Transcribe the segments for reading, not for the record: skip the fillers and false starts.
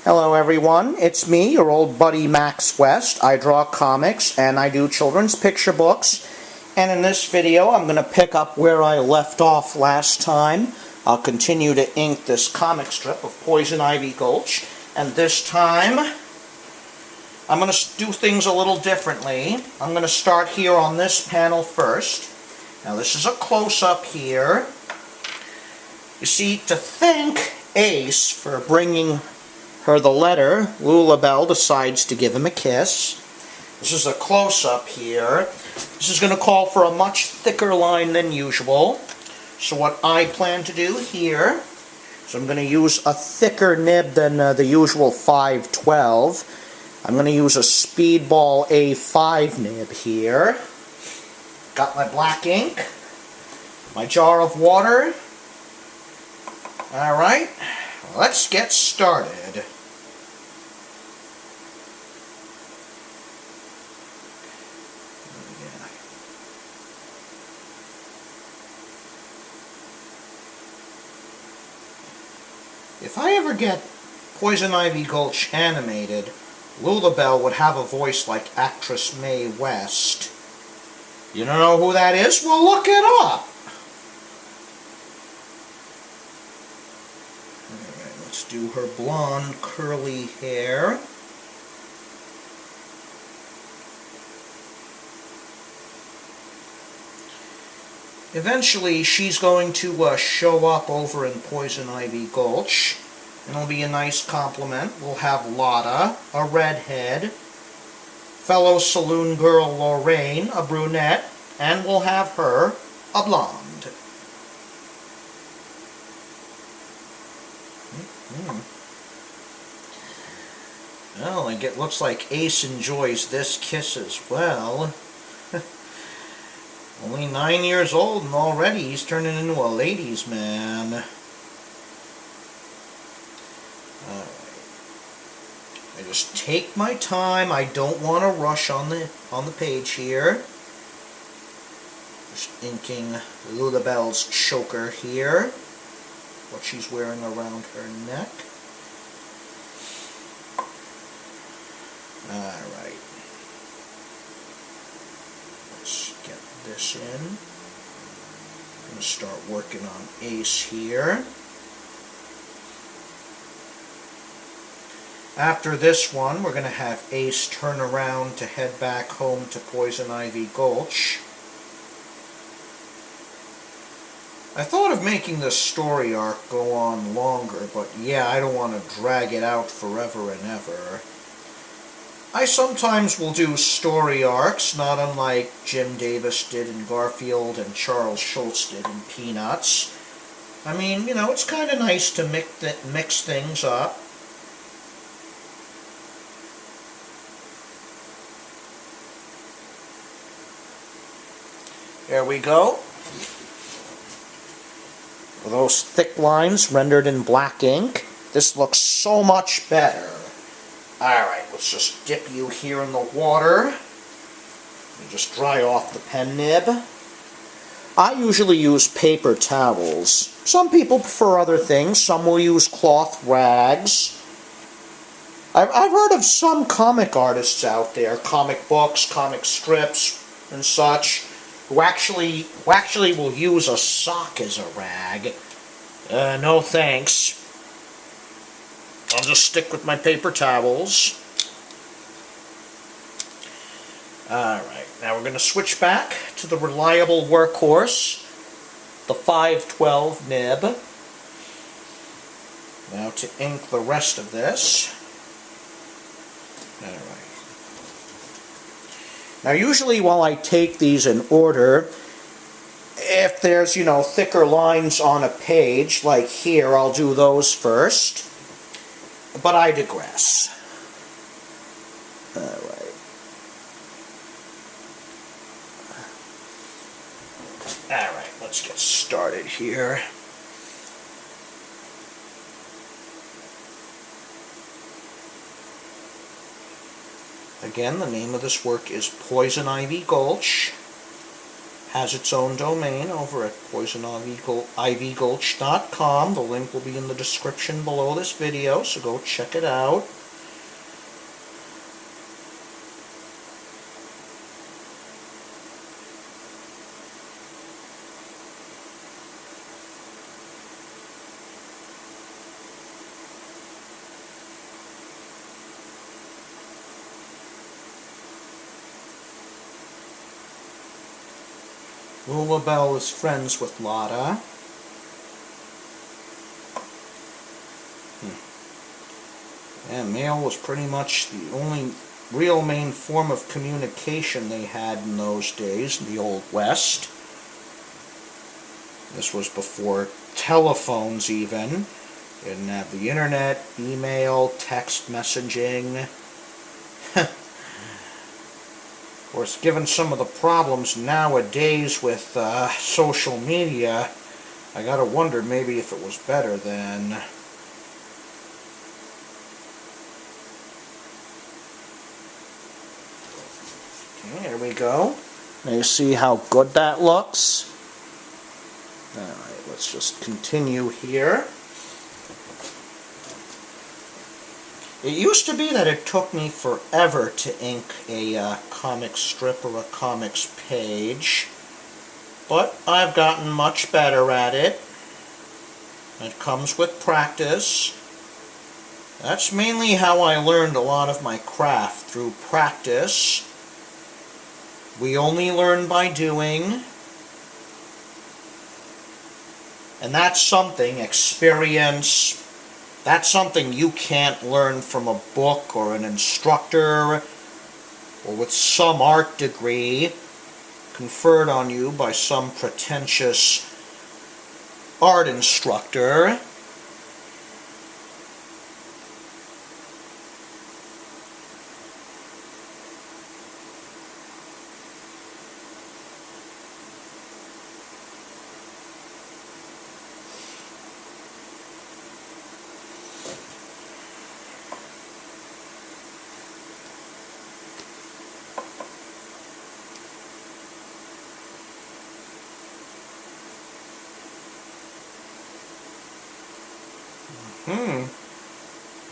Hello everyone, it's me, your old buddy Max West. I draw comics and I do children's picture books. And in this video I'm going to pick up where I left off last time. I'll continue to ink this comic strip of Poison Ivy Gulch. And this time I'm going to do things a little differently. I'm going to start here on this panel first. Now this is a close-up here. You see, to thank Ace for bringing her the letter, Lulabelle decides to give him a kiss. This is a close-up here. This is going to call for a much thicker line than usual. So what I plan to do here is I'm going to use a thicker nib than the usual 512. I'm going to use a Speedball A5 nib here. Got my black ink, my jar of water. Alright, let's get started. If I ever get Poison Ivy Gulch animated, Lulabelle would have a voice like actress Mae West. You don't know who that is? Well, look it up! Alright, let's do her blonde, curly hair. Eventually, she's going to show up over in Poison Ivy Gulch. And it'll be a nice compliment. We'll have Lotta, a redhead, fellow saloon girl Lorraine, a brunette, and we'll have her, a blonde. Well, it looks like Ace enjoys this kiss as well. Only 9 years old and already he's turning into a ladies' man. Alright. I just take my time. I don't want to rush on the page here. Just inking Lulabelle's choker here. What she's wearing around her neck. Alright. Let's get this in. I'm going to start working on Ace here. After this one, we're going to have Ace turn around to head back home to Poison Ivy Gulch. I thought of making this story arc go on longer, but yeah, I don't want to drag it out forever and ever. I sometimes will do story arcs, not unlike Jim Davis did in Garfield and Charles Schulz did in Peanuts. I mean, you know, it's kind of nice to mix things up. There we go. With those thick lines rendered in black ink, this looks so much better. Alright, let's just dip you here in the water. And just dry off the pen nib. I usually use paper towels. Some people prefer other things. Some will use cloth rags. I've heard of some comic artists out there, comic books, comic strips, and such, who actually will use a sock as a rag. No thanks. I'll just stick with my paper towels. Alright, now we're going to switch back to the reliable workhorse, the 512 nib. Now to ink the rest of this. Alright. Now usually while I take these in order, if there's, you know, thicker lines on a page, like here, I'll do those first. But I digress. Alright. Alright, let's get started here. Again, the name of this work is Poison Ivy Gulch. has its own domain over at poisonivygulch.com. The link will be in the description below this video, so go check it out. Lulabelle is friends with Lotta. And mail was pretty much the only real main form of communication they had in those days, in the Old West. This was before telephones even. They didn't have the internet, email, text messaging. Of course, given some of the problems nowadays with social media, I gotta wonder maybe if it was better then. Okay, there we go. Now you see how good that looks? Alright, let's just continue here. It used to be that it took me forever to ink a comic strip or a comics page, but I've gotten much better at it. It comes with practice. That's mainly how I learned a lot of my craft, through practice. We only learn by doing. And that's something, experience. That's something you can't learn from a book or an instructor or with some art degree conferred on you by some pretentious art instructor.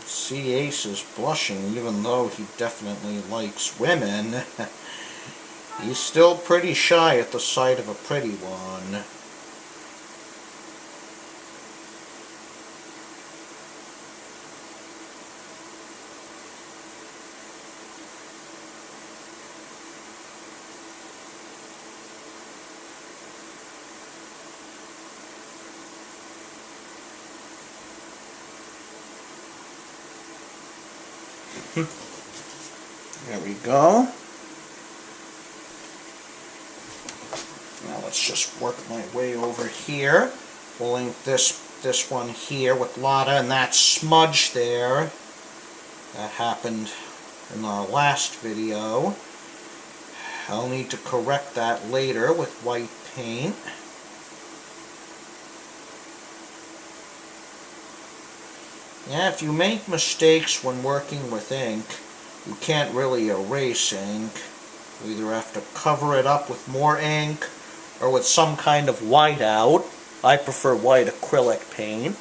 See, Ace is blushing, even though he definitely likes women. He's still pretty shy at the sight of a pretty one. There we go. Now let's just work my way over here. We'll ink this one here with Lotta, and that smudge there. That happened in our last video. I'll need to correct that later with white paint. Yeah, if you make mistakes when working with ink, you can't really erase ink. You either have to cover it up with more ink or with some kind of whiteout. I prefer white acrylic paint.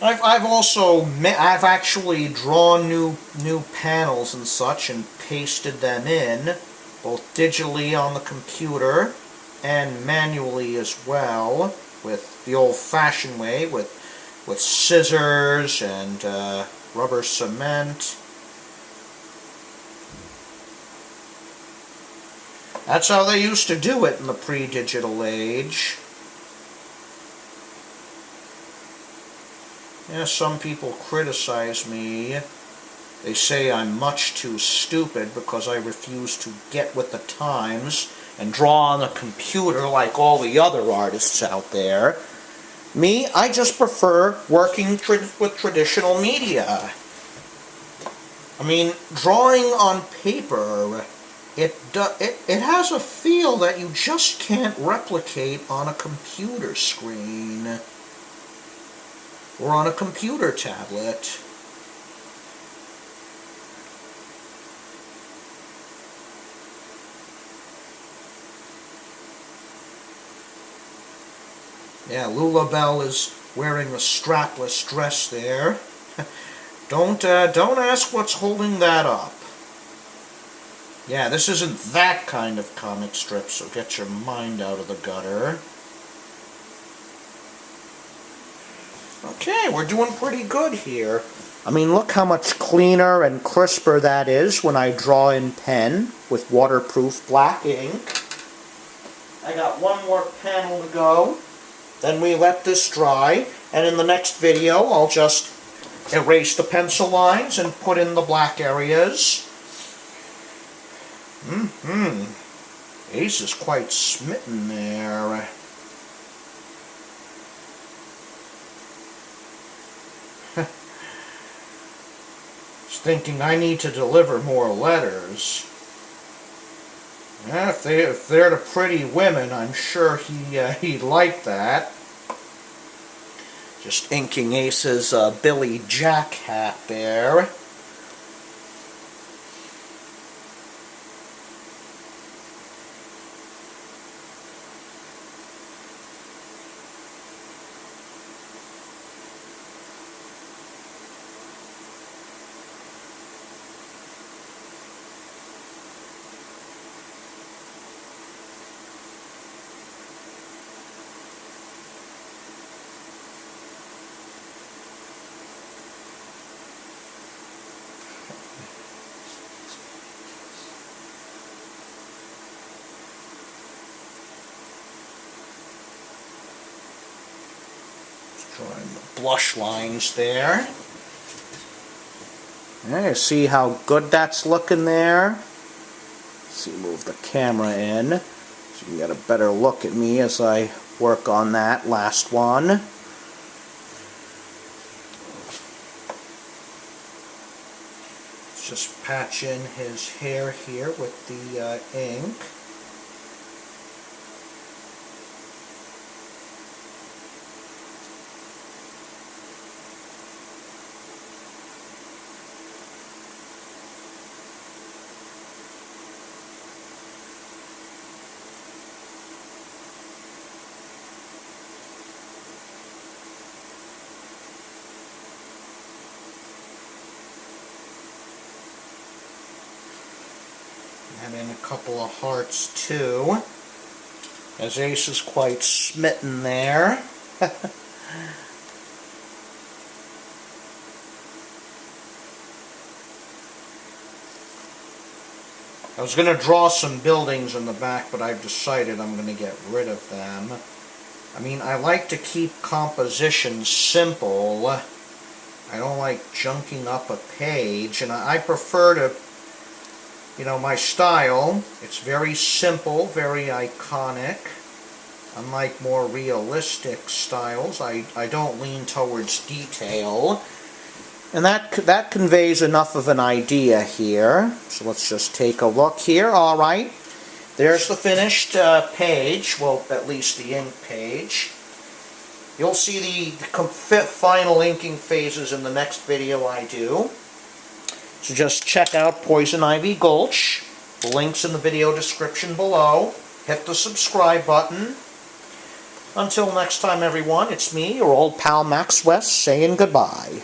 I've actually drawn new panels and such and pasted them in, both digitally on the computer and manually as well, with the old-fashioned way, with scissors and rubber cement. That's how they used to do it in the pre-digital age. Yeah, some people criticize me. They say I'm much too stupid because I refuse to get with the times and draw on a computer like all the other artists out there. Me, I just prefer working with traditional media. I mean, drawing on paper, it has a feel that you just can't replicate on a computer screen or on a computer tablet. Yeah, Lulabelle is wearing a strapless dress there. Don't ask what's holding that up. Yeah, this isn't that kind of comic strip, so get your mind out of the gutter. Okay, we're doing pretty good here. I mean, look how much cleaner and crisper that is when I draw in pen with waterproof black ink. I got one more panel to go. Then we let this dry, and in the next video I'll just erase the pencil lines and put in the black areas. Ace is quite smitten there. He's thinking I need to deliver more letters. Yeah, if they're the pretty women, I'm sure he'd like that. Just inking Ace's Billy Jack hat there. Drawing the blush lines there. Yeah, see how good that's looking there? Let's see, move the camera in so you can get a better look at me as I work on that last one. Let's just patch in his hair here with the ink. And in a couple of hearts too, as Ace is quite smitten there. I was going to draw some buildings in the back, but I've decided I'm going to get rid of them. I mean, I like to keep composition simple. I don't like junking up a page, and I prefer to, you know, my style, it's very simple, very iconic. Unlike more realistic styles, I don't lean towards detail. And that conveys enough of an idea here. So let's just take a look here. All right, there's the finished page, well, at least the ink page. You'll see the final inking phases in the next video I do. So just check out Poison Ivy Gulch. The link's in the video description below. Hit the subscribe button. Until next time, everyone, it's me, your old pal Max West, saying goodbye.